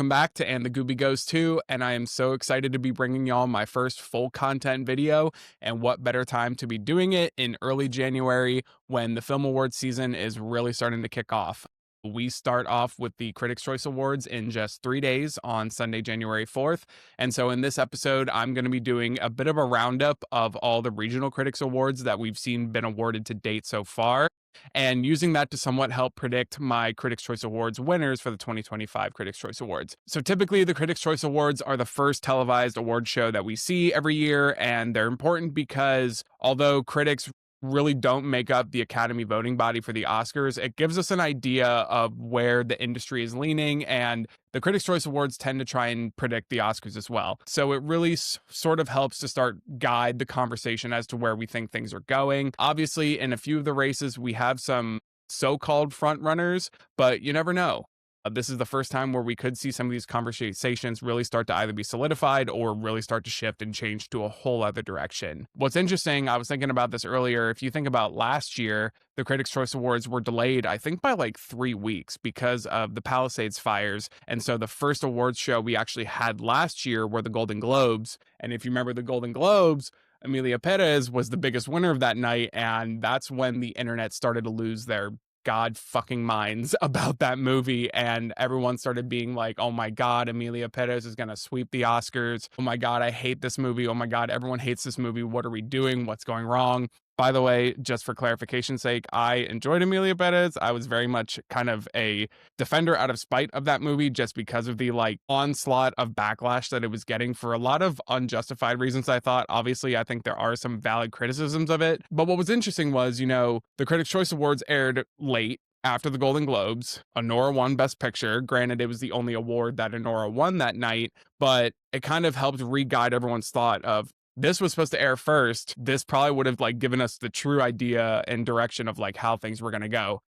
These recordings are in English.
Welcome back to And the Gooby Goes Too, and I am so excited to be bringing y'all my first full content video, and what better time to be doing it in early January when the film awards season is really starting to kick off. We start off with the Critics' Choice Awards in just 3 days on Sunday, January 4th. And so in this episode, I'm going to be doing a bit of a roundup of all the regional Critics Awards that we've seen been awarded to date so far, and using that to somewhat help predict my Critics' Choice Awards winners for the 2025 Critics' Choice Awards. So typically, the Critics' Choice Awards are the first televised award show that we see every year, and they're important because although critics really don't make up the Academy voting body for the Oscars, it gives us an idea of where the industry is leaning, and the Critics' Choice Awards tend to try and predict the Oscars as well. So it really sort of helps to start guide the conversation as to where we think things are going. Obviously, in a few of the races, we have some so-called front runners, but you never know. This is the first time where we could see some of these conversations really start to either be solidified or really start to shift and change to a whole other direction. What's interesting, I was thinking about this earlier, if you think about last year, the Critics' Choice Awards were delayed, I think, by like 3 weeks because of the Palisades fires. And so the first awards show we actually had last year were the Golden Globes. And if you remember the Golden Globes, Emilia Perez was the biggest winner of that night, and that's when the internet started to lose their god fucking minds about that movie, and everyone started being like, oh my god, Emilia Perez is gonna sweep the Oscars. Oh my god, I hate this movie. Oh my god, everyone hates this movie. What are we doing? What's going wrong? By the way, just for clarification's sake, I enjoyed Emilia Perez. I was very much kind of a defender out of spite of that movie just because of the like onslaught of backlash that it was getting for a lot of unjustified reasons, I thought. Obviously, I think there are some valid criticisms of it. But what was interesting was, the Critics' Choice Awards aired late after the Golden Globes. Anora won Best Picture. Granted, it was the only award that Anora won that night, but it kind of helped re-guide everyone's thought of, this was supposed to air first. This probably would have like given us the true idea and direction of like how things were going to go.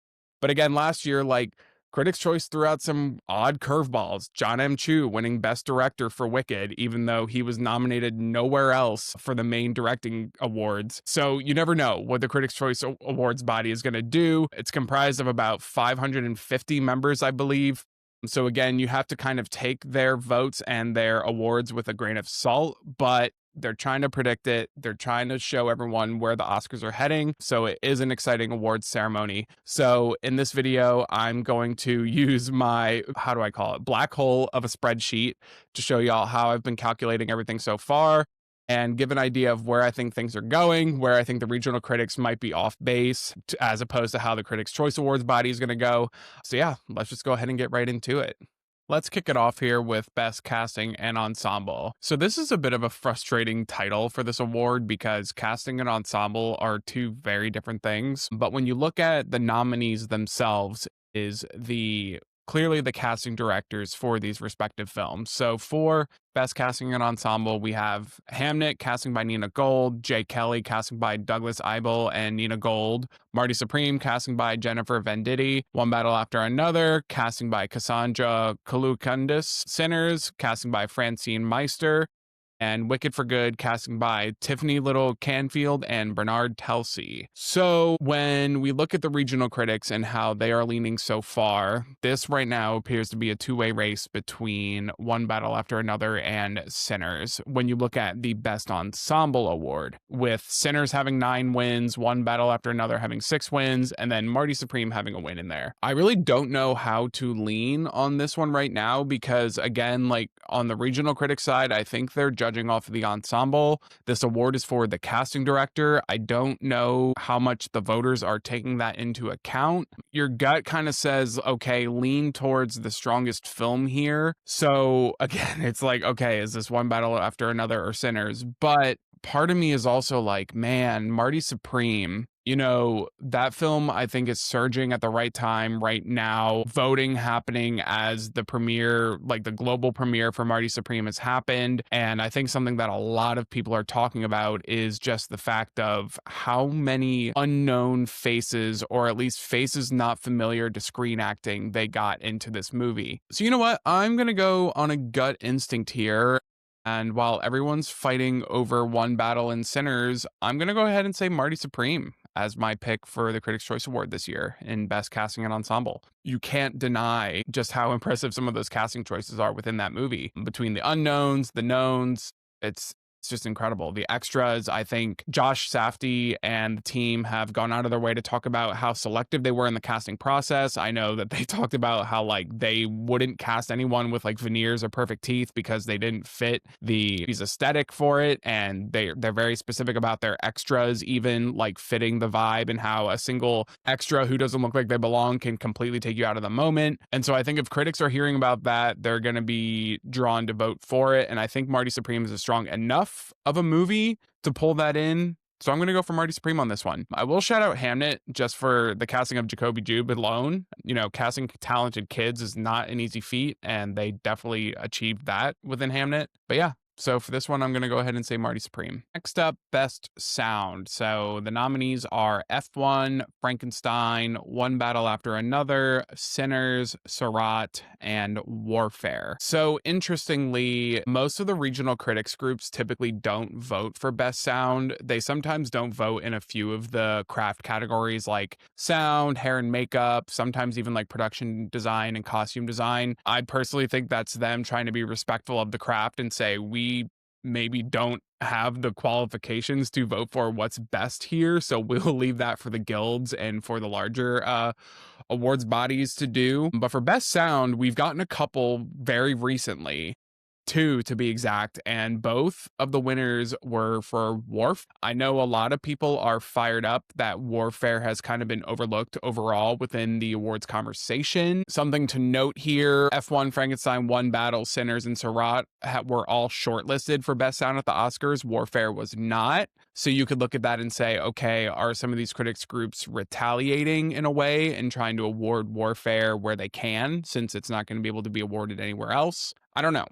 But again, last year, like Critics' Choice threw out some odd curveballs. John M. Chu winning Best Director for Wicked, even though he was nominated nowhere else for the main directing awards. So you never know what the Critics' Choice Awards body is going to do. It's comprised of about 550 members, I believe. So again, you have to kind of take their votes and their awards with a grain of salt, but they're trying to predict it. They're trying to show everyone where the Oscars are heading. So it is an exciting awards ceremony. So in this video, I'm going to use my, how do I call it, black hole of a spreadsheet to show y'all how I've been calculating everything so far and give an idea of where I think things are going, where I think the regional critics might be off base as opposed to how the Critics' Choice Awards body is going to go. So yeah, let's just go ahead and get right into it. Let's kick it off here with Best Casting and Ensemble. So this is a bit of a frustrating title for this award because casting and ensemble are two very different things. But when you look at the nominees themselves, is clearly the casting directors for these respective films. So for Best Casting and Ensemble, we have Hamnet, casting by Nina Gold, Jay Kelly, casting by Douglas Eibel and Nina Gold, Marty Supreme, casting by Jennifer Venditti, One Battle After Another, casting by Cassandra Kalukundis, Sinners, casting by Francine Meister, and Wicked for Good, casting by Tiffany Little Canfield and Bernard Telsey. So when we look at the regional critics and how they are leaning so far, this right now appears to be a two-way race between One Battle After Another and Sinners. When you look at the Best Ensemble Award, with Sinners having 9 wins, One Battle After Another having 6 wins, and then Marty Supreme having a win in there. I really don't know how to lean on this one right now because, again, like on the regional critics side, I think they're judging off of the ensemble. This award is for the casting director. I don't know how much the voters are taking that into account. Your gut kind of says, okay, lean towards the strongest film here. So again, it's like, okay, is this One Battle After Another or Sinners? But part of me is also like, man, Marty Supreme, that film I think is surging at the right time right now. Voting happening as the premiere, like the global premiere for Marty Supreme has happened. And I think something that a lot of people are talking about is just the fact of how many unknown faces, or at least faces not familiar to screen acting, they got into this movie. So you know what? I'm going to go on a gut instinct here. And while everyone's fighting over One Battle and Sinners, I'm going to go ahead and say Marty Supreme. as my pick for the Critics' Choice Award this year in Best Casting and Ensemble. You can't deny just how impressive some of those casting choices are within that movie. Between the unknowns, the knowns, it's just incredible. The extras, I think Josh Safdie and the team have gone out of their way to talk about how selective they were in the casting process. I know that they talked about how like they wouldn't cast anyone with like veneers or perfect teeth because they didn't fit the aesthetic for it, and they're very specific about their extras even like fitting the vibe, and how a single extra who doesn't look like they belong can completely take you out of the moment. And so I think if critics are hearing about that, they're going to be drawn to vote for it. And I think Marty Supreme is a strong enough of a movie to pull that in. So I'm going to go for Marty Supreme on this one. I will shout out Hamnet just for the casting of Jacoby Jube alone. You know, casting talented kids is not an easy feat, and they definitely achieved that within Hamnet. But yeah, so for this one, I'm going to go ahead and say Marty Supreme. Next up, Best Sound. So the nominees are F1, Frankenstein, One Battle After Another, Sinners, Seurat, and Warfare. So interestingly, most of the regional critics groups typically don't vote for Best Sound. They sometimes don't vote in a few of the craft categories like sound, hair and makeup, sometimes even like production design and costume design. I personally think that's them trying to be respectful of the craft and say, we maybe don't have the qualifications to vote for what's best here, so we'll leave that for the guilds and for the larger awards bodies to do. But for Best Sound, we've gotten a couple very recently, two to be exact, and both of the winners were for Warf. I know a lot of people are fired up that Warfare has kind of been overlooked overall within the awards conversation. Something to note here, F1, Frankenstein, One Battle, Sinners, and Seurat were all shortlisted for Best Sound at the Oscars. Warfare was not. So you could look at that and say, okay, are some of these critics groups retaliating in a way and trying to award Warfare where they can, since it's not going to be able to be awarded anywhere else? I don't know.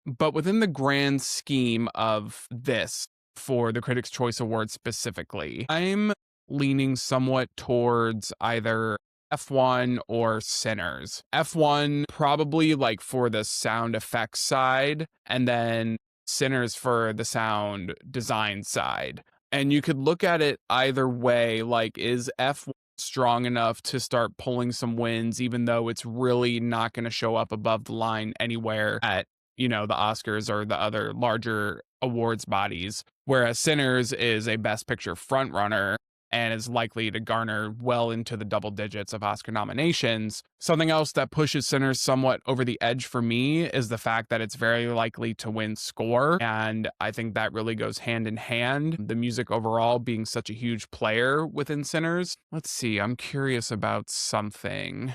But within the grand scheme of this, for the Critics' Choice Award specifically, I'm leaning somewhat towards either F1 or Sinners. F1 probably like for the sound effects side, and then Sinners for the sound design side. And you could look at it either way, like is F1 strong enough to start pulling some wins, even though it's really not going to show up above the line anywhere at, you know, the Oscars or the other larger awards bodies, whereas Sinners is a Best Picture frontrunner and is likely to garner well into the double digits of Oscar nominations. Something else that pushes Sinners somewhat over the edge for me is the fact that it's very likely to win score, and I think that really goes hand in hand, the music overall being such a huge player within Sinners. Let's see, I'm curious about something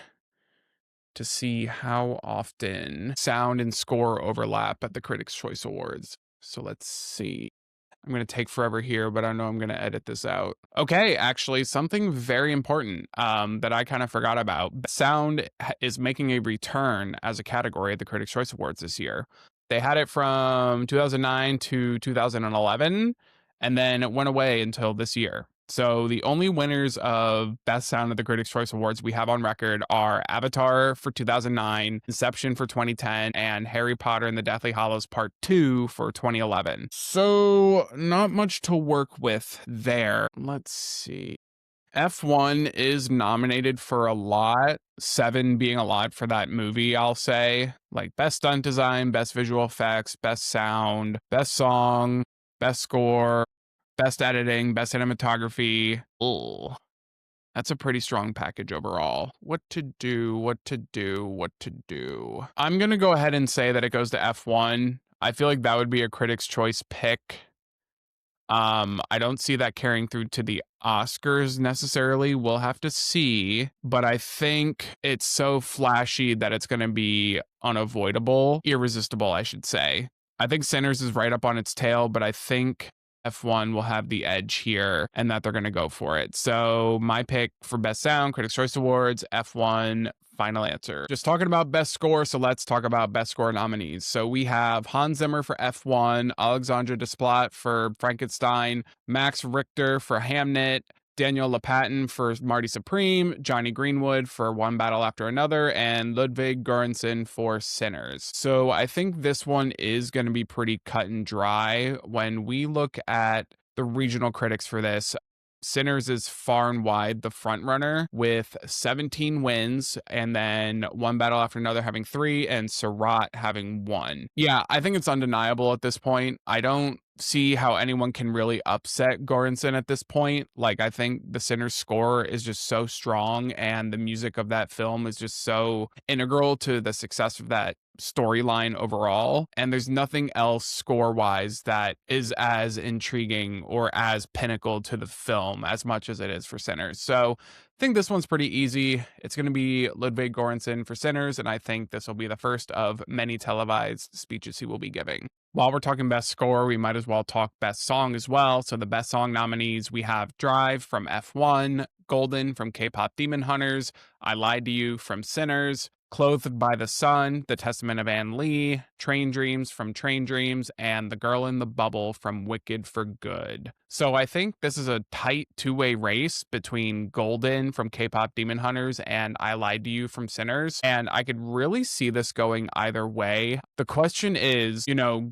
to see how often sound and score overlap at the Critics' Choice Awards. So let's see. I'm going to take forever here, but I know I'm going to edit this out. Okay, actually, something very important that I kind of forgot about. Sound is making a return as a category at the Critics' Choice Awards this year. They had it from 2009 to 2011, and then it went away until this year. So the only winners of Best Sound at the Critics' Choice Awards we have on record are Avatar for 2009, Inception for 2010, and Harry Potter and the Deathly Hallows Part 2 for 2011. So not much to work with there. Let's see. F1 is nominated for a lot, 7 being a lot for that movie, I'll say. Like Best Stunt Design, Best Visual Effects, Best Sound, Best Song, Best Score, Best Editing, Best Cinematography. Ugh. That's a pretty strong package overall. What to do, what to do, what to do. I'm going to go ahead and say that it goes to F1. I feel like that would be a Critics' Choice pick. I don't see that carrying through to the Oscars necessarily. We'll have to see, but I think it's so flashy that it's going to be unavoidable, irresistible, I should say. I think Sinners is right up on its tail, but I think F1 will have the edge here and that they're going to go for it. So my pick for Best Sound, Critics' Choice Awards, F1, final answer. Just talking about Best Score, so let's talk about Best Score nominees. So we have Hans Zimmer for F1, Alexandre Desplat for Frankenstein, Max Richter for Hamnet, Daniel Lopatin for Marty Supreme, Johnny Greenwood for One Battle After Another, and Ludwig Göransson for Sinners. So I think this one is going to be pretty cut and dry. When we look at the regional critics for this, Sinners is far and wide the front runner with 17 wins, and then One Battle After Another having 3, and Surratt having 1. Yeah, I think it's undeniable at this point. I don't see how anyone can really upset Goranson at this point. Like, I think the Sinners score is just so strong, and the music of that film is just so integral to the success of that storyline overall. And there's nothing else score wise that is as intriguing or as pinnacle to the film as much as it is for Sinners. So I think this one's pretty easy. It's going to be Ludwig Göransson for Sinners, and I think this will be the first of many televised speeches he will be giving. While we're talking best score, we might as well talk best song as well. So the best song nominees, we have Drive from F1, Golden from K-pop Demon Hunters, I Lied to You from Sinners, Clothed by the Sun, The Testament of Anne Lee, Train Dreams from Train Dreams, and The Girl in the Bubble from Wicked for Good. So I think this is a tight two-way race between Golden from K-pop Demon Hunters and I Lied to You from Sinners, and I could really see this going either way. The question is,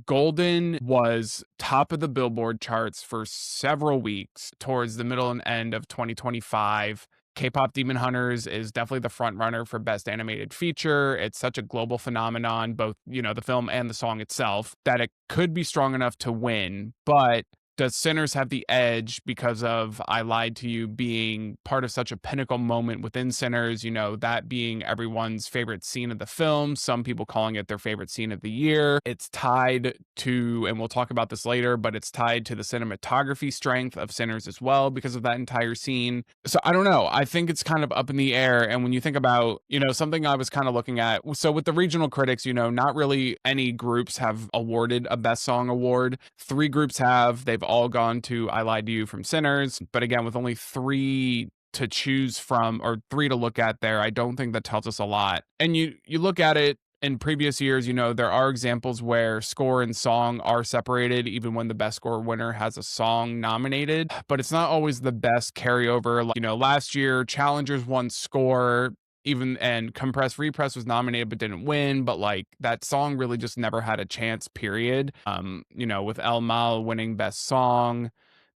Golden was top of the Billboard charts for several weeks towards the middle and end of 2025. K-pop Demon Hunters is definitely the front runner for best animated feature. It's such a global phenomenon, both, the film and the song itself, that it could be strong enough to win. But does Sinners have the edge because of I Lied to You being part of such a pinnacle moment within Sinners, that being everyone's favorite scene of the film, some people calling it their favorite scene of the year. It's tied to, and we'll talk about this later, but it's tied to the cinematography strength of Sinners as well because of that entire scene. So I don't know. I think it's kind of up in the air. And when you think about, something I was kind of looking at, so with the regional critics, not really any groups have awarded a best song award. 3 groups have. They've all gone to I Lied to You from Sinners, but again, with only 3 to choose from or 3 to look at there, I don't think that tells us a lot. And you look at it in previous years, there are examples where score and song are separated even when the best score winner has a song nominated, but it's not always the best carryover. Last year Challengers won score, and Compress Repress was nominated but didn't win, but that song really just never had a chance, period. With El Mal winning best song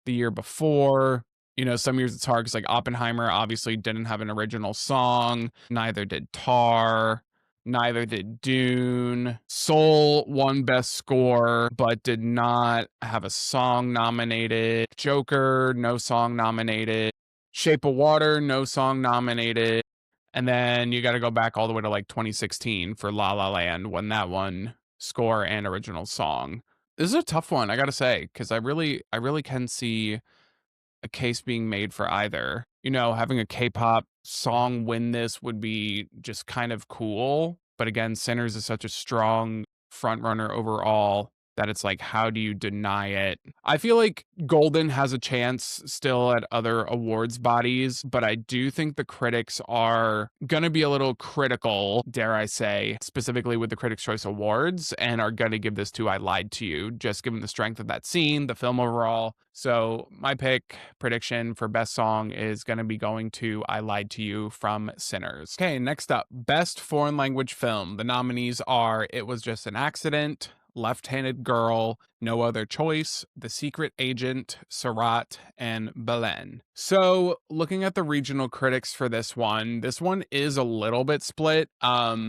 the year before. Some years it's hard because Oppenheimer obviously didn't have an original song, neither did Tar, neither did Dune. Soul won best score but did not have a song nominated. Joker, no song nominated. Shape of Water, no song nominated. And then you got to go back all the way to 2016 for La La Land when that one score and original song. This is a tough one, I got to say, because I really can see a case being made for either. Having a K-pop song win this would be just kind of cool. But again, Sinners is such a strong front runner overall that it's how do you deny it? I feel like Golden has a chance still at other awards bodies, but I do think the critics are going to be a little critical, dare I say, specifically with the Critics' Choice Awards, and are going to give this to I Lied to You, just given the strength of that scene, the film overall. So my prediction for best song is going to be going to I Lied to You from Sinners. Okay, next up, best foreign language film. The nominees are It Was Just an Accident, Left-Handed Girl, No Other Choice, The Secret Agent, Surratt, and Belen. So looking at the regional critics for this one is a little bit split,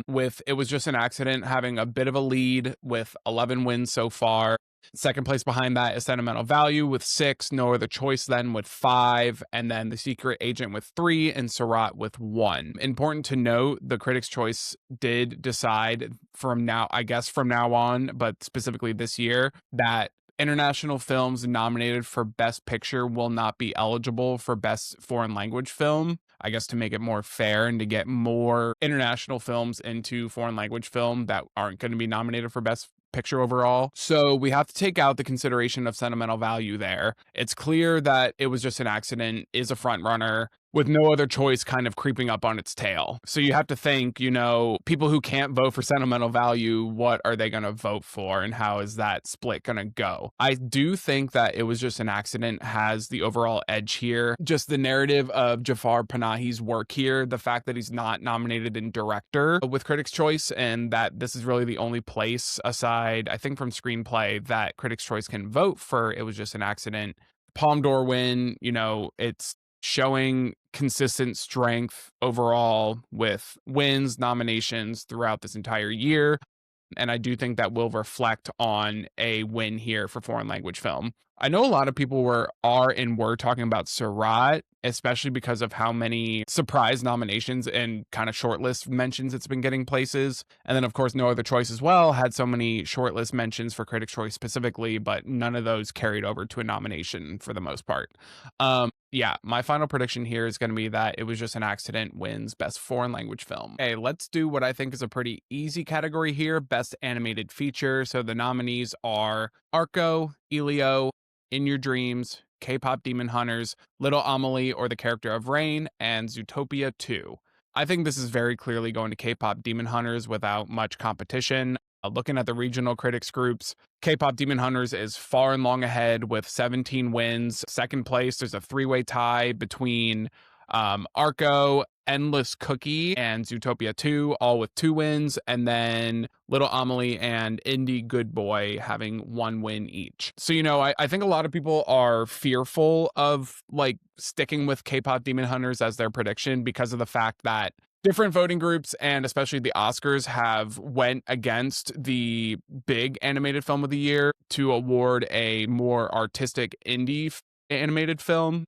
with It Was Just an Accident having a bit of a lead with 11 wins so far. Second place behind that is Sentimental Value with 6, No Other Choice then with 5, and then The Secret Agent with 3, and Surratt with 1. Important to note, the Critics' Choice did decide from now on, but specifically this year, that international films nominated for Best Picture will not be eligible for Best Foreign Language Film. I guess to make it more fair and to get more international films into foreign language film that aren't going to be nominated for Best Picture overall. So we have to take out the consideration of Sentimental Value there. It's clear that It Was Just an Accident is a front runner, with No Other Choice kind of creeping up on its tail. So you have to think, people who can't vote for Sentimental Value, what are they going to vote for, and how is that split going to go? I do think that It Was Just an Accident has the overall edge here. Just the narrative of Jafar Panahi's work here, the fact that he's not nominated in director with Critics' Choice, and that this is really the only place aside, I think, from screenplay that Critics' Choice can vote for It Was Just an Accident. Palme d'Or win, it's showing consistent strength overall with wins, nominations throughout this entire year. And I do think that will reflect on a win here for foreign language film. I know a lot of people were talking about Surat, especially because of how many surprise nominations and kind of shortlist mentions it's been getting places. And then, of course, No Other Choice as well had so many shortlist mentions for Critics' Choice specifically, but none of those carried over to a nomination for the most part. Yeah, my final prediction here is going to be that it was just an accident wins Best Foreign Language Film. Okay, let's do what I think is a pretty easy category here, Best Animated Feature. So the nominees are Arco, Elio, In Your Dreams, K-Pop Demon Hunters, Little Amelie or the Character of Rain, and Zootopia 2. I think this is very clearly going to K-Pop Demon Hunters without much competition. Looking at the regional critics groups, K-Pop Demon Hunters is far and long ahead with 17 wins. Second place, there's a three-way tie between Arco, Endless Cookie, and Zootopia 2, all with 2 wins, and then Little Amelie and Indie Good Boy having 1 win each. So, I think a lot of people are fearful of sticking with K-Pop Demon Hunters as their prediction because of the fact that different voting groups and especially the Oscars have went against the big animated film of the year to award a more artistic indie animated film,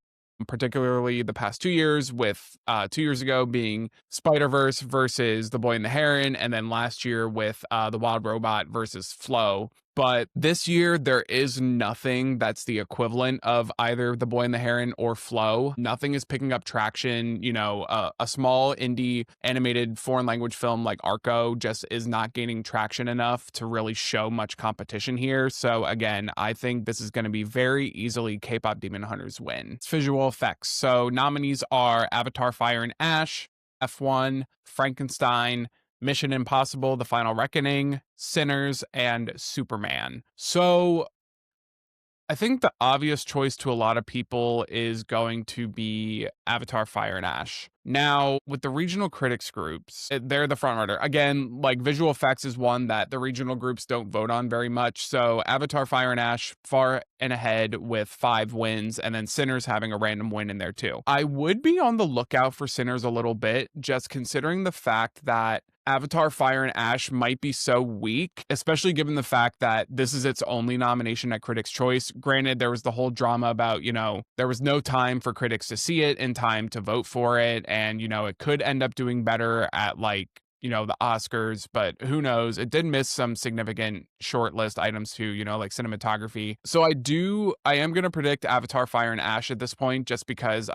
particularly the past 2 years, with 2 years ago being Spider-Verse versus The Boy and the Heron, and then last year with The Wild Robot versus Flow. But this year, there is nothing that's the equivalent of either The Boy and the Heron or Flow. Nothing is picking up traction. A small indie animated foreign language film like Arco just is not gaining traction enough to really show much competition here. So again, I think this is going to be very easily K-Pop Demon Hunters win. It's visual effects. So nominees are Avatar Fire and Ash, F1, Frankenstein, Mission Impossible, The Final Reckoning, Sinners, and Superman. So I think the obvious choice to a lot of people is going to be Avatar Fire and Ash. Now, with the regional critics groups, they're the front runner. Again, visual effects is one that the regional groups don't vote on very much. So Avatar Fire and Ash far and ahead with 5 wins, and then Sinners having a random win in there too. I would be on the lookout for Sinners a little bit, just considering the fact that Avatar Fire and Ash might be so weak, especially given the fact that this is its only nomination at Critics' Choice. Granted, there was the whole drama about, there was no time for critics to see it and time to vote for it. And, it could end up doing better at the Oscars, but who knows? It did miss some significant shortlist items too, like cinematography. So I am going to predict Avatar Fire and Ash at this point, just because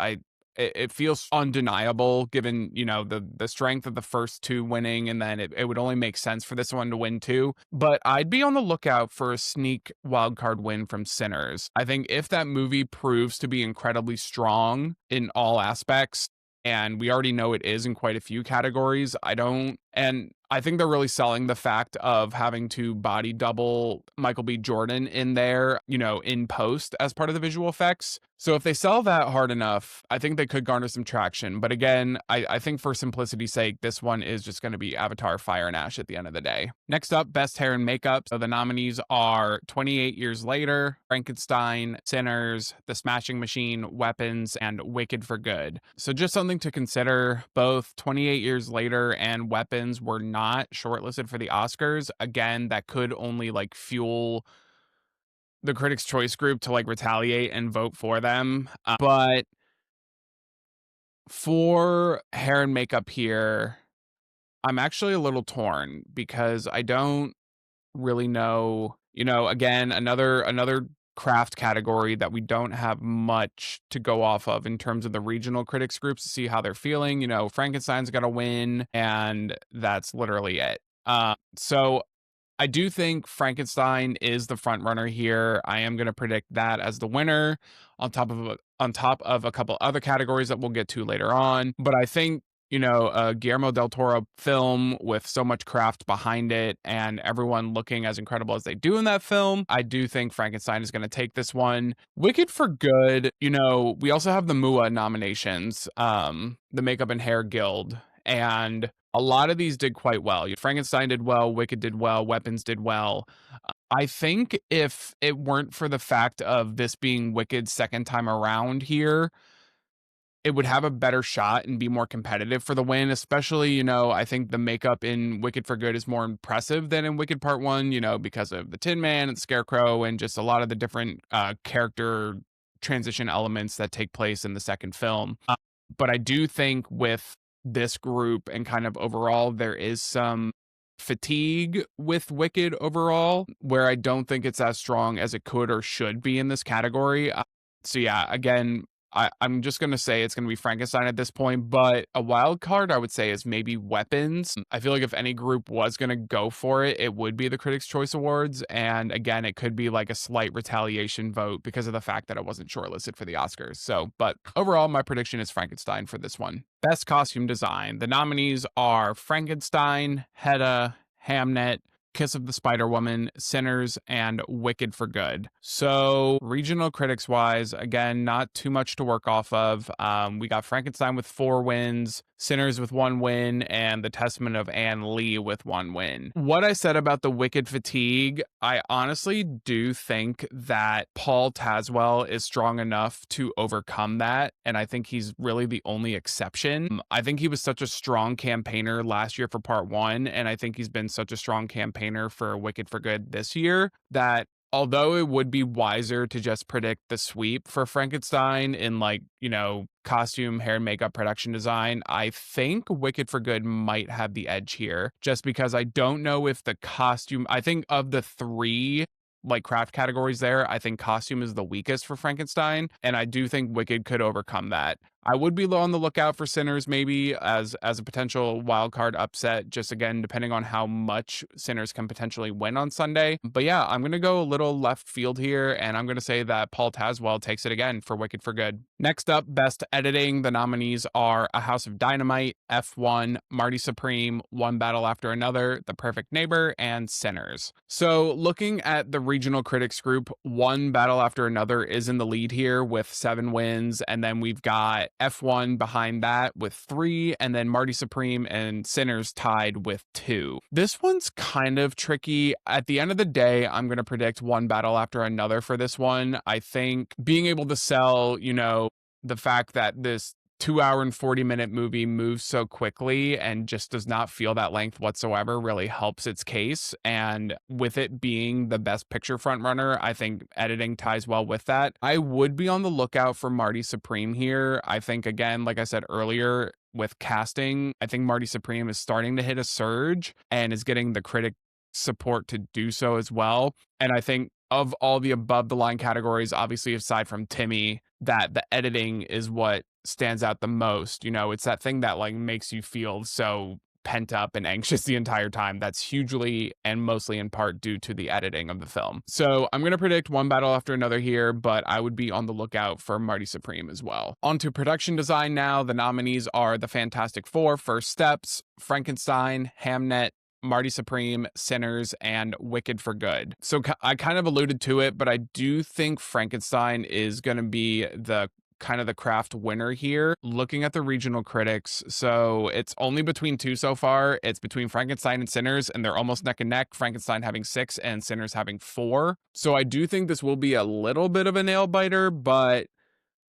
it feels undeniable given, the strength of the first 2 winning, and then it would only make sense for this one to win too. But I'd be on the lookout for a sneak wildcard win from Sinners. I think if that movie proves to be incredibly strong in all aspects, and we already know it is in quite a few categories, I think they're really selling the fact of having to body double Michael B. Jordan in there, in post as part of the visual effects. So if they sell that hard enough, I think they could garner some traction. But again, I think for simplicity's sake, this one is just going to be Avatar Fire and Ash at the end of the day. Next up, Best Hair and Makeup. So the nominees are 28 Years Later, Frankenstein, Sinners, The Smashing Machine, Weapons, and Wicked for Good. So just something to consider, both 28 Years Later and Weapons were not shortlisted for the Oscars. Again, that could only fuel the Critics' Choice group to retaliate and vote for them. But for hair and makeup here, I'm actually a little torn because I don't really know, again, another craft category that we don't have much to go off of in terms of the regional critics groups to see how they're feeling. Frankenstein's got to win, and that's literally it. So I do think Frankenstein is the front runner here. I am going to predict that as the winner on top of a couple other categories that we'll get to later on. But I think, a Guillermo del Toro film with so much craft behind it and everyone looking as incredible as they do in that film, I do think Frankenstein is going to take this one. Wicked for Good, we also have the MUA nominations, the Makeup and Hair Guild, and a lot of these did quite well. Frankenstein did well, Wicked did well, Weapons did well. I think if it weren't for the fact of this being Wicked's second time around here, it would have a better shot and be more competitive for the win, especially, I think the makeup in Wicked for Good is more impressive than in Wicked Part 1, because of the Tin Man and Scarecrow and just a lot of the different character transition elements that take place in the second film. But I do think with this group and kind of overall, there is some fatigue with Wicked overall, where I don't think it's as strong as it could or should be in this category. So yeah, again, I'm just gonna say it's gonna be Frankenstein at this point, but a wild card I would say is maybe Weapons. I feel like if any group was gonna go for it, it would be the Critics' Choice Awards, and again, it could be like a slight retaliation vote because of the fact that it wasn't shortlisted for the Oscars. So, but overall, my prediction is Frankenstein for this one. Best costume design. The nominees are Frankenstein, Hedda, Hamnet, Kiss of the Spider Woman, Sinners, and Wicked for Good. So, regional critics wise, again, not too much to work off of. We got Frankenstein with 4 wins, Sinners with 1 win, and The Testament of Anne Lee with 1 win. What I said about the Wicked fatigue, I honestly do think that Paul Tazwell is strong enough to overcome that, and I think he's really the only exception. I think he was such a strong campaigner last year for Part 1, and I think he's been such a strong campaigner for Wicked for Good this year that although it would be wiser to just predict the sweep for Frankenstein in costume, hair and makeup, production design, I think Wicked for Good might have the edge here just because I don't know if the costume, I think of the 3 craft categories there, I think costume is the weakest for Frankenstein, and I do think Wicked could overcome that. I would be low on the lookout for Sinners maybe as a potential wild card upset, just again depending on how much Sinners can potentially win on Sunday. But yeah, I'm gonna go a little left field here, and I'm gonna say that Paul Tazwell takes it again for Wicked for Good. Next up, best editing. The nominees are A House of Dynamite, F1, Marty Supreme, One Battle After Another, The Perfect Neighbor, and Sinners. So looking at the regional critics group, One Battle After Another is in the lead here with 7 wins, and then we've got F1 behind that with 3, and then Marty Supreme and Sinners tied with 2. This one's kind of tricky. At the end of the day, I'm going to predict One Battle After Another for this one. I think being able to sell, the fact that this 2-hour and 40-minute movie moves so quickly and just does not feel that length whatsoever really helps its case. And with it being the best picture frontrunner, I think editing ties well with that. I would be on the lookout for Marty Supreme here. I think, again, like I said earlier, with casting, I think Marty Supreme is starting to hit a surge and is getting the critic support to do so as well. And I think of all the above the line categories, obviously aside from Timmy, that the editing is what stands out the most. It's that thing that makes you feel so pent up and anxious the entire time. That's hugely and mostly in part due to the editing of the film. So I'm going to predict One Battle After Another here, but I would be on the lookout for Marty Supreme as well. On to production design now. The nominees are The Fantastic Four, First Steps, Frankenstein, Hamnet, Marty Supreme, Sinners, and Wicked for Good. So I kind of alluded to it, but I do think Frankenstein is going to be the craft winner here. Looking at the regional critics, so it's only between 2 so far. It's between Frankenstein and Sinners, and they're almost neck and neck, Frankenstein having 6 and Sinners having 4. So I do think this will be a little bit of a nail biter, but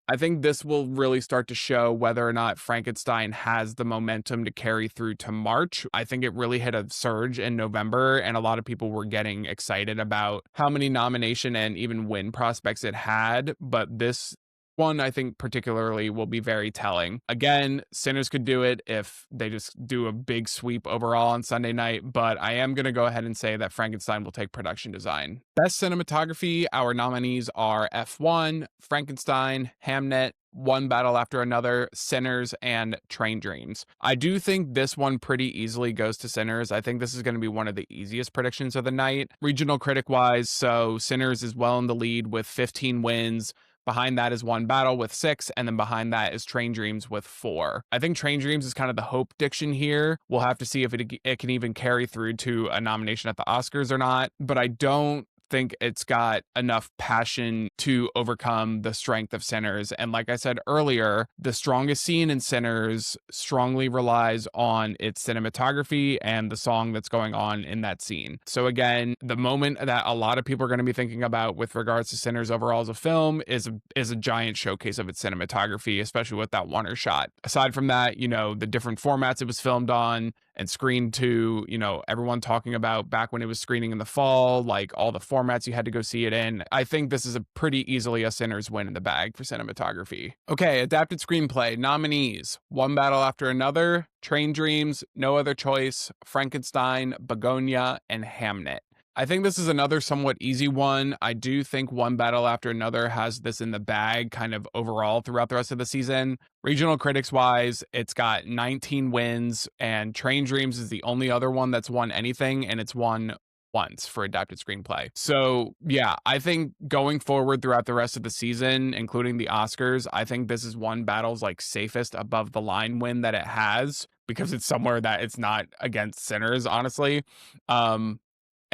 I think this will really start to show whether or not Frankenstein has the momentum to carry through to March. I think it really hit a surge in November, and a lot of people were getting excited about how many nomination and even win prospects it had. But this one, I think particularly, will be very telling. Again, Sinners could do it if they just do a big sweep overall on Sunday night, but I am going to go ahead and say that Frankenstein will take production design. Best cinematography, our nominees are F1, Frankenstein, Hamnet, One Battle After Another, Sinners, and Train Dreams. I do think this one pretty easily goes to Sinners. I think this is going to be one of the easiest predictions of the night. Regional critic wise, so Sinners is well in the lead with 15 wins. Behind that is One Battle with 6, and then behind that is Train Dreams with 4. I think Train Dreams is kind of the hope diction here. We'll have to see if it can even carry through to a nomination at the Oscars or not, but I don't think it's got enough passion to overcome the strength of Sinners. And like I said earlier, the strongest scene in Sinners strongly relies on its cinematography and the song that's going on in that scene. So again, the moment that a lot of people are going to be thinking about with regards to Sinners overall as a film is a giant showcase of its cinematography, especially with that oneer shot. Aside from that, the different formats it was filmed on and screened to, everyone talking about back when it was screening in the fall, like all the formats you had to go see it in. I think this is a pretty easily a Sinners win in the bag for cinematography. Okay, adapted screenplay nominees: One Battle After Another, Train Dreams, No Other Choice, Frankenstein, Begonia, and Hamnet. I think this is another somewhat easy one. I do think One Battle After Another has this in the bag kind of overall throughout the rest of the season. Regional critics wise, it's got 19 wins, and Train Dreams is the only other one that's won anything, and it's won once for adapted screenplay. So yeah, I think going forward throughout the rest of the season, including the Oscars, I think this is One Battle's like safest above the line win that it has, because it's somewhere that it's not against Sinners, honestly.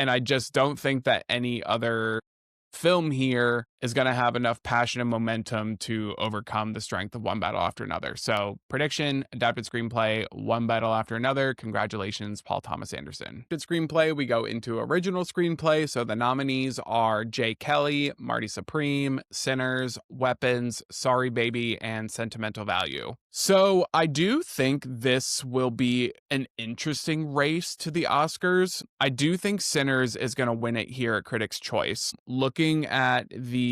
And I just don't think that any other film here is going to have enough passion and momentum to overcome the strength of One Battle After Another. So prediction, adapted screenplay, One Battle After Another. Congratulations, Paul Thomas Anderson. Adapted screenplay, we go into original screenplay. So the nominees are Jay Kelly, Marty Supreme, Sinners, Weapons, Sorry Baby, and Sentimental Value. So I do think this will be an interesting race to the Oscars. I do think Sinners is going to win it here at Critics' Choice. Looking at the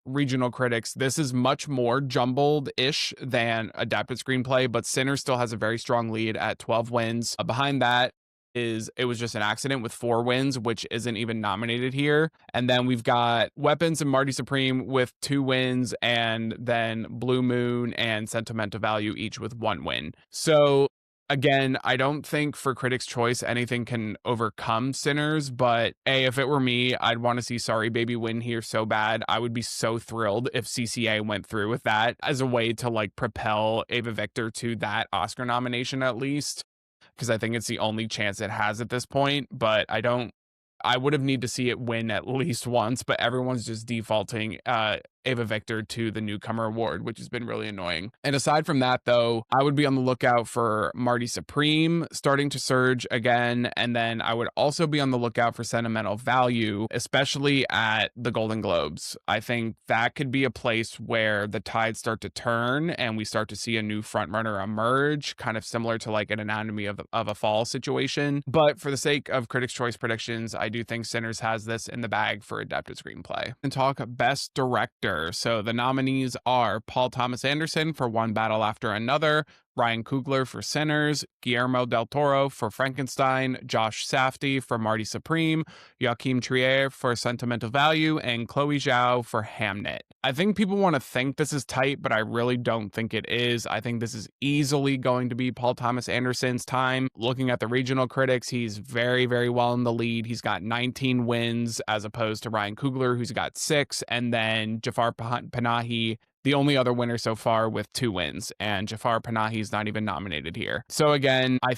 regional critics, this is much more jumbled-ish than adapted screenplay, but Sinners still has a very strong lead at 12 wins. Behind that is It Was Just an Accident with 4 wins, which isn't even nominated here. And then we've got Weapons and Marty Supreme with 2 wins, and then Blue Moon and Sentimental Value each with 1 win. So again, I don't think for Critics' Choice anything can overcome Sinners, but if it were me, I'd want to see Sorry Baby win here so bad. I would be so thrilled if CCA went through with that as a way to like propel Ava Victor to that Oscar nomination at least, because I think it's the only chance it has at this point. But I would have need to see it win at least once, but everyone's just defaulting Ava Victor to the newcomer award, which has been really annoying. And aside from that, though, I would be on the lookout for Marty Supreme starting to surge again. And then I would also be on the lookout for Sentimental Value, especially at the Golden Globes. I think that could be a place where the tides start to turn and we start to see a new frontrunner emerge, kind of similar to like an Anatomy of a Fall situation. But for the sake of Critics' Choice predictions, I do think Sinners has this in the bag for adapted screenplay. And talk Best Director. So the nominees are Paul Thomas Anderson for One Battle After Another, Ryan Coogler for Sinners, Guillermo del Toro for Frankenstein, Josh Safdie for Marty Supreme, Joachim Trier for Sentimental Value, and Chloe Zhao for Hamnet. I think people want to think this is tight, but I really don't think it is. I think this is easily going to be Paul Thomas Anderson's time. Looking at the regional critics, he's very, very well in the lead. He's got 19 wins as opposed to Ryan Coogler, who's got 6, and then Jafar Panahi, the only other winner so far with 2 wins, and Jafar Panahi is not even nominated here. So again, I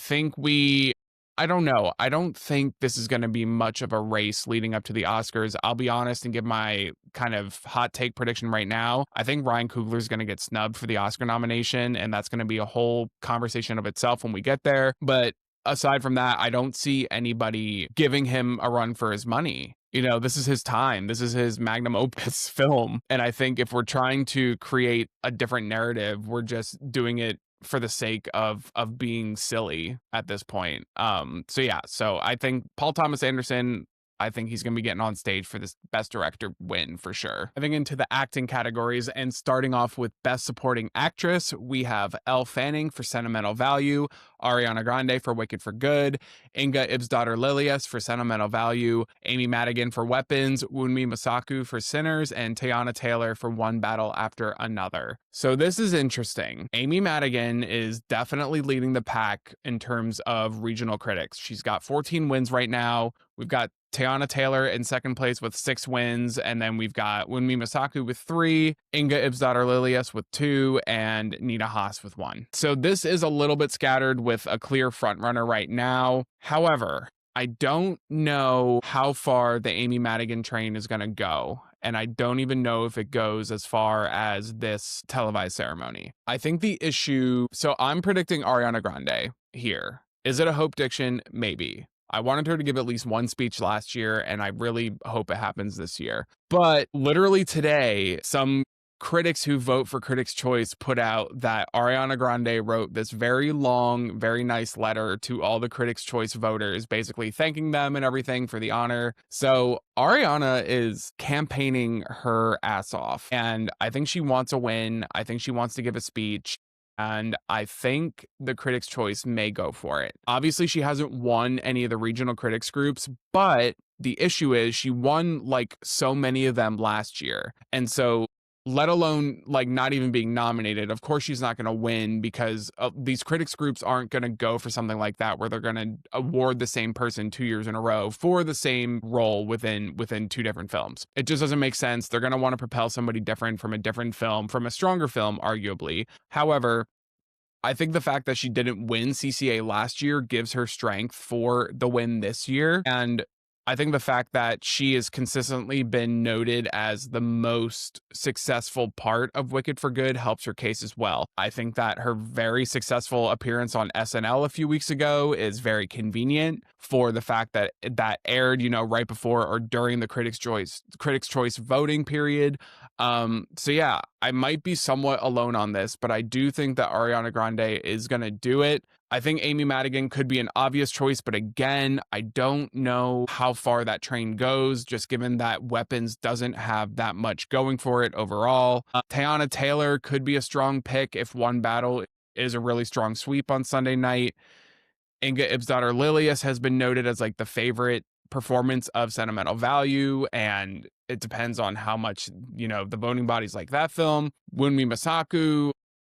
don't know. I don't think this is going to be much of a race leading up to the Oscars. I'll be honest and give my kind of hot take prediction right now. I think Ryan Coogler is going to get snubbed for the Oscar nomination, and that's going to be a whole conversation of itself when we get there. But aside from that, I don't see anybody giving him a run for his money. This is his time. This is his magnum opus film. And I think if we're trying to create a different narrative, we're just doing it for the sake of being silly at this point. So I think Paul Thomas Anderson, I think he's going to be getting on stage for this Best Director win for sure. Moving into the acting categories and starting off with Best Supporting Actress, we have Elle Fanning for Sentimental Value, Ariana Grande for Wicked for Good, Inga Ibsdottir Lilias for Sentimental Value, Amy Madigan for Weapons, Wunmi Masaku for Sinners, and Teyana Taylor for One Battle After Another. So this is interesting. Amy Madigan is definitely leading the pack in terms of regional critics. She's got 14 wins right now. We've got Teyana Taylor in second place with 6 wins, and then we've got Wunmi Masaku with 3, Inga Ibsdottir Lilias with 2, and Nina Haas with 1. So this is a little bit scattered with a clear frontrunner right now. However, I don't know how far the Amy Madigan train is going to go. And I don't even know if it goes as far as this televised ceremony. I think the issue, so I'm predicting Ariana Grande here. Is it a Hope Diction? Maybe. I wanted her to give at least one speech last year, and I really hope it happens this year. But literally today, some critics who vote for Critics' Choice put out that Ariana Grande wrote this very long, very nice letter to all the Critics' Choice voters, basically thanking them and everything for the honor. So Ariana is campaigning her ass off, and I think she wants a win. I think she wants to give a speech. And I think the Critics' Choice may go for it. Obviously, she hasn't won any of the regional critics groups, but the issue is she won like so many of them last year. And so let alone like not even being nominated. Of course, she's not going to win because these critics groups aren't going to go for something like that where they're going to award the same person 2 years in a row for the same role within two different films. It just doesn't make sense. They're going to want to propel somebody different from a different film, from a stronger film, arguably. However, I think the fact that she didn't win CCA last year gives her strength for the win this year. And I think the fact that she has consistently been noted as the most successful part of Wicked for Good helps her case as well. I think that her very successful appearance on SNL a few weeks ago is very convenient for the fact that that aired, right before or during the Critics' Choice voting period. So yeah, I might be somewhat alone on this, but I do think that Ariana Grande is going to do it. I think Amy Madigan could be an obvious choice, but again, I don't know how far that train goes, just given that Weapons doesn't have that much going for it overall. Teyana Taylor could be a strong pick if One Battle is a really strong sweep on Sunday night. Inga Ibsdottir Lilius has been noted as like the favorite performance of Sentimental Value, and it depends on how much, the voting bodies like that film. Wunmi Masaku,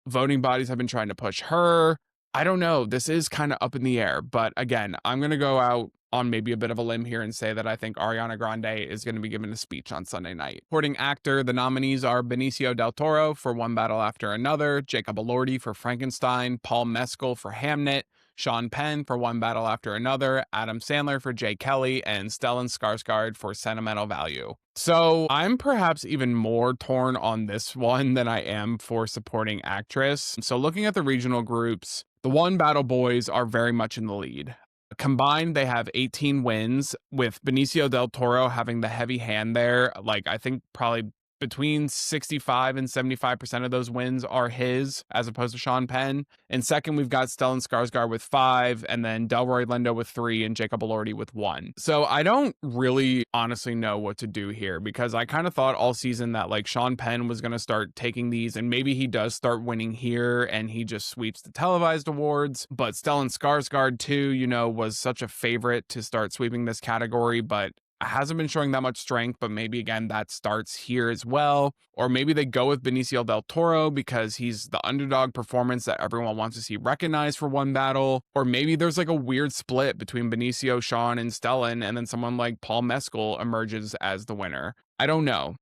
voting bodies have been trying to push her. I don't know. This is kind of up in the air, but again, I'm going to go out on maybe a bit of a limb here and say that I think Ariana Grande is going to be given a speech on Sunday night. Supporting actor, the nominees are Benicio del Toro for One Battle After Another, Jacob Elordi for Frankenstein, Paul Mescal for Hamnet, Sean Penn for One Battle After Another, Adam Sandler for Jay Kelly, and Stellan Skarsgård for Sentimental Value. So I'm perhaps even more torn on this one than I am for supporting actress. So looking at the regional groups, the One Battle boys are very much in the lead. Combined, they have 18 wins, with Benicio del Toro having the heavy hand there. Like, I think probably between 65 and 75% of those wins are his, as opposed to Sean Penn. And second, we've got Stellan Skarsgård with 5, and then Delroy Lindo with 3, and Jacob Elordi with 1. So I don't really honestly know what to do here, because I kind of thought all season that like Sean Penn was going to start taking these, and maybe he does start winning here and he just sweeps the televised awards. But Stellan Skarsgård too, was such a favorite to start sweeping this category, but hasn't been showing that much strength. But maybe again that starts here as well, or maybe they go with Benicio del Toro because he's the underdog performance that everyone wants to see recognized for One Battle, or maybe there's like a weird split between Benicio, Sean, and Stellan, and then someone like Paul Mescal emerges as the winner. I don't know.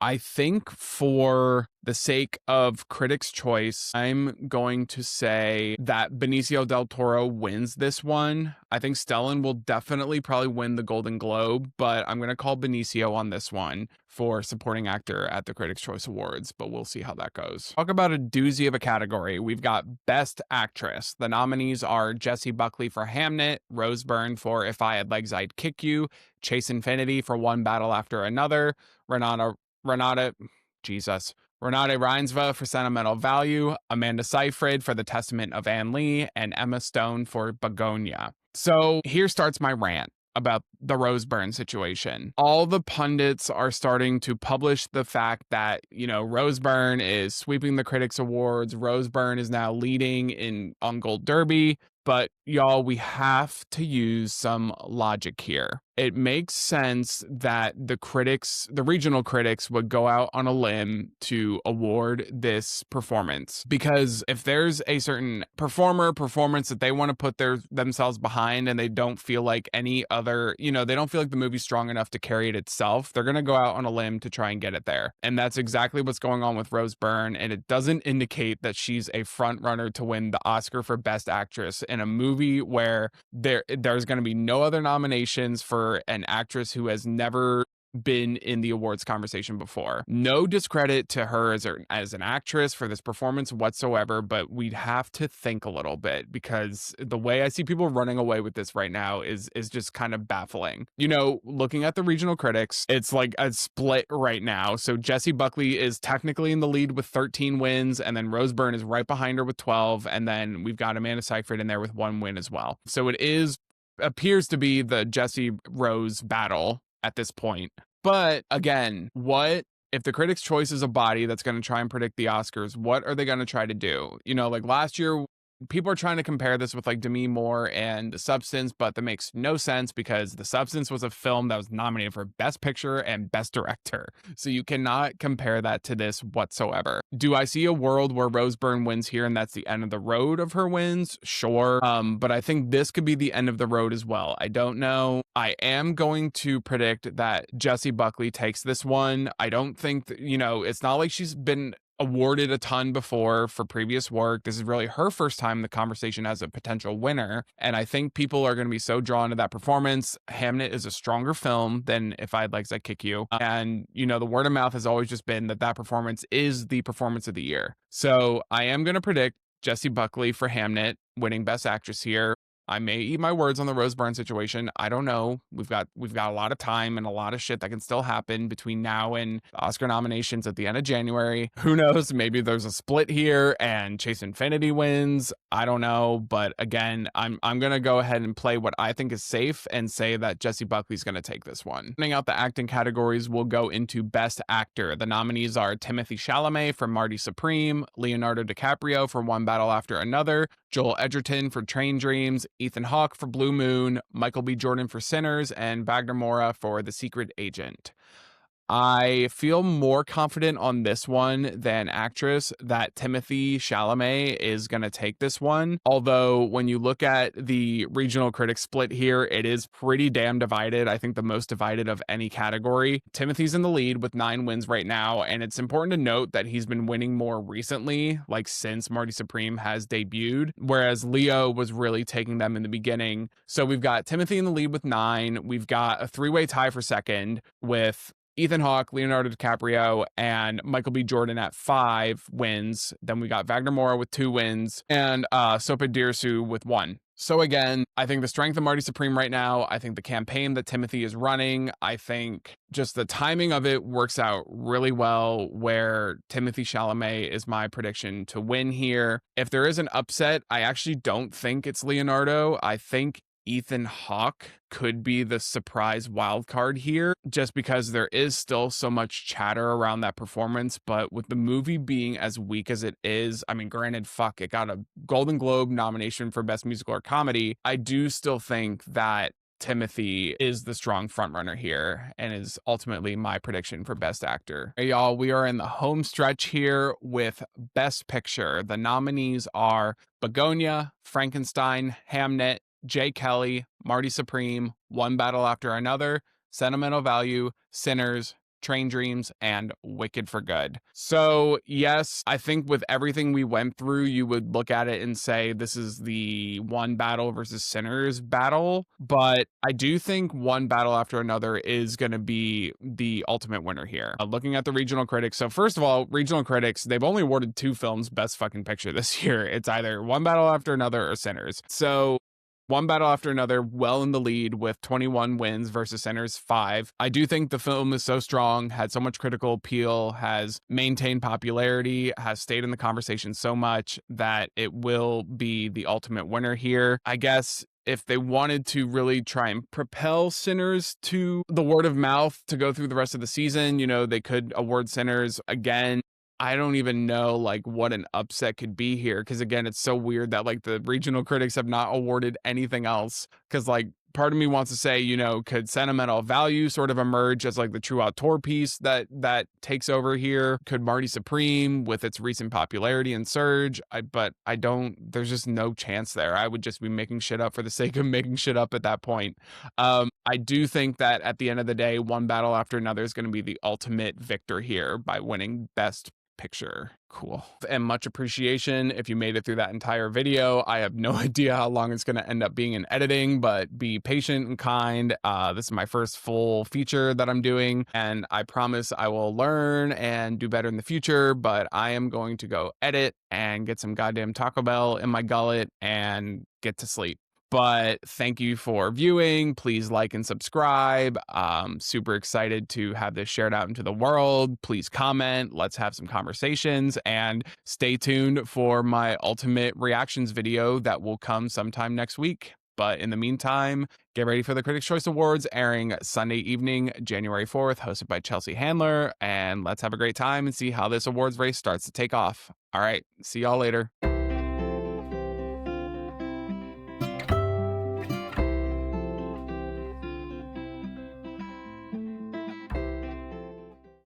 I think for the sake of Critics' Choice, I'm going to say that Benicio del Toro wins this one. I think Stellan will definitely probably win the Golden Globe, but I'm going to call Benicio on this one for supporting actor at the Critics' Choice Awards, but we'll see how that goes. Talk about a doozy of a category. We've got Best Actress. The nominees are Jessie Buckley for Hamnet, Rose Byrne for If I Had Legs I'd Kick You, Chase Infinity for One Battle After Another, Renate Reinsve for Sentimental Value, Amanda Seyfried for The Testament of Anne Lee, and Emma Stone for Begonia. So here starts my rant about the Rose Byrne situation. All the pundits are starting to publish the fact that, Rose Byrne is sweeping the Critics Awards. Rose Byrne is now leading on Gold Derby. But y'all, we have to use some logic here. it makes sense that the regional critics would go out on a limb to award this performance. Because if there's a certain performance that they want to put themselves behind and they don't feel like any other, they don't feel like the movie's strong enough to carry it itself, they're going to go out on a limb to try and get it there. And that's exactly what's going on with Rose Byrne. And it doesn't indicate that she's a front runner to win the Oscar for Best Actress in a movie where there's going to be no other nominations for an actress who has never been in the awards conversation before. No discredit to her as an actress for this performance whatsoever, but we'd have to think a little bit, because the way I see people running away with this right now is just kind of baffling. Looking at the regional critics, it's like a split right now. So Jessie Buckley is technically in the lead with 13 wins, and then Rose Byrne is right behind her with 12, and then we've got Amanda Seyfried in there with 1 win as well. So it appears to be the Jessie Rose battle at this point. But again, what if the critics' choice is a body that's going to try and predict the Oscars? What are they going to try to do? Like last year, people are trying to compare this with like Demi Moore and The Substance, but that makes no sense because The Substance was a film that was nominated for Best Picture and Best Director. So you cannot compare that to this whatsoever. Do I see a world where Rose Byrne wins here and that's the end of the road of her wins? Sure. But I think this could be the end of the road as well. I don't know. I am going to predict that Jessie Buckley takes this one. I don't think it's not like she's been awarded a ton before for previous work. This is really her first time in the conversation as a potential winner. And I think people are going to be so drawn to that performance. Hamnet is a stronger film than If I Had Legs, I'd Kick You. And, the word of mouth has always just been that performance is the performance of the year. So I am going to predict Jessie Buckley for Hamnet winning Best Actress here. I may eat my words on the Rose Byrne situation. I don't know. We've got a lot of time and a lot of shit that can still happen between now and Oscar nominations at the end of January. Who knows? Maybe there's a split here and Chase Infinity wins. I don't know. But again, I'm going to go ahead and play what I think is safe and say that Jessie Buckley's going to take this one. Running out the acting categories, we'll go into Best Actor. The nominees are Timothée Chalamet for Marty Supreme, Leonardo DiCaprio for One Battle After Another, Joel Edgerton for Train Dreams, Ethan Hawke for Blue Moon, Michael B. Jordan for Sinners, and Wagner Moura for The Secret Agent. I feel more confident on this one than actress that Timothée Chalamet is going to take this one. Although when you look at the regional critics split here, it is pretty damn divided. I think the most divided of any category. Timothy's in the lead with 9 wins right now. And it's important to note that he's been winning more recently, like since Marty Supreme has debuted, whereas Leo was really taking them in the beginning. So we've got Timothée in the lead with 9. We've got a 3-way tie for second with Ethan Hawke, Leonardo DiCaprio, and Michael B. Jordan at 5 wins. Then we got Wagner Moura with 2 wins and Sopa Dirisu with 1. So again, I think the strength of Marty Supreme right now, I think the campaign that Timothée is running, I think just the timing of it works out really well, where Timothée Chalamet is my prediction to win here. If there is an upset, I actually don't think it's Leonardo. I think Ethan Hawke could be the surprise wild card here, just because there is still so much chatter around that performance. But with the movie being as weak as it is, I mean, granted, it got a Golden Globe nomination for Best Musical or Comedy. I do still think that Timothée is the strong frontrunner here and is ultimately my prediction for Best Actor. Hey, y'all, we are in the home stretch here with Best Picture. The nominees are Begonia, Frankenstein, Hamnet, Jay Kelly, Marty Supreme, One Battle After Another, Sentimental Value, Sinners, Train Dreams, and Wicked for Good. So yes, I think with everything we went through, you would look at it and say this is the One Battle versus Sinners battle. But I do think One Battle After Another is going to be the ultimate winner here. Looking at the regional critics. So first of all, regional critics, they've only awarded 2 films Best Fucking Picture this year. It's either One Battle After Another or Sinners. So One Battle After Another, well in the lead with 21 wins versus Sinners 5. I do think the film is so strong, had so much critical appeal, has maintained popularity, has stayed in the conversation so much that it will be the ultimate winner here. I guess if they wanted to really try and propel Sinners to the word of mouth to go through the rest of the season, they could award Sinners again. I don't even know what an upset could be here. Cause again, it's so weird that the regional critics have not awarded anything else. Cause Part of me wants to say, could sentimental value sort of emerge as like the true auteur piece that takes over here? Could Marty Supreme with its recent popularity and surge? But I don't. There's just no chance there. I would just be making shit up for the sake of making shit up at that point. I do think that at the end of the day, one battle after another is going to be the ultimate victor here by winning Best Picture. Cool. And much appreciation if you made it through that entire video. I have no idea how long it's going to end up being in editing, but be patient and kind. This is my first full feature that I'm doing, and I promise I will learn and do better in the future, but I am going to go edit and get some goddamn Taco Bell in my gullet and get to sleep. But thank you for viewing. Please like and subscribe. Super excited to have this shared out into the world. Please comment. Let's have some conversations, and stay tuned for my ultimate reactions video that will come sometime next week. But in the meantime, get ready for the Critics' Choice Awards airing Sunday evening, January 4th, hosted by Chelsea Handler. And let's have a great time and see how this awards race starts to take off. All right. See y'all later.